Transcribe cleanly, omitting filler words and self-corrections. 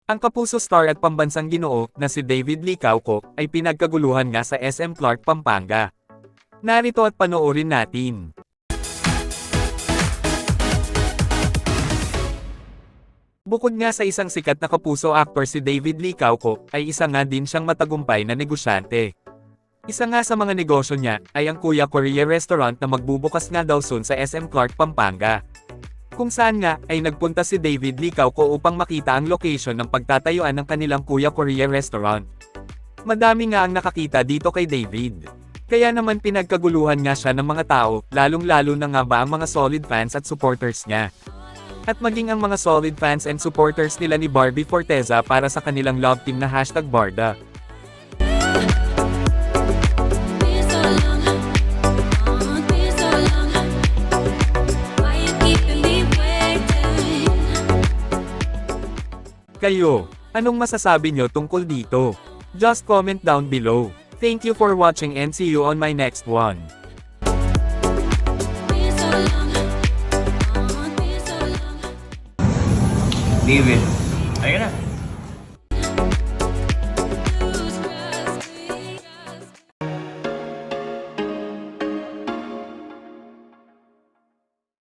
Ang kapuso star at pambansang ginoo na si David Lee Cauco ay pinagkaguluhan nga sa SM Clark, Pampanga. Narito at panoorin natin. Bukod nga sa isang sikat na kapuso actor si David Lee Cauco, ay isa nga din siyang matagumpay na negosyante. Isa nga sa mga negosyo niya ay ang Kuya Korea Restaurant na magbubukas nga daw soon sa SM Clark, Pampanga. Kung saan nga ay nagpunta si David Lee Cauco upang makita ang location ng pagtatayuan ng kanilang Kuya Korea Restaurant. Madami nga ang nakakita dito kay David. Kaya naman pinagkaguluhan nga siya ng mga tao, lalong-lalo na nga ba ang mga solid fans at supporters niya. At maging ang mga solid fans and supporters nila ni Barbie Forteza para sa kanilang love team na #Barda. Kayo, anong masasabi nyo tungkol dito? Just comment down below. Thank you for watching and see you on my next one. David, ayun na.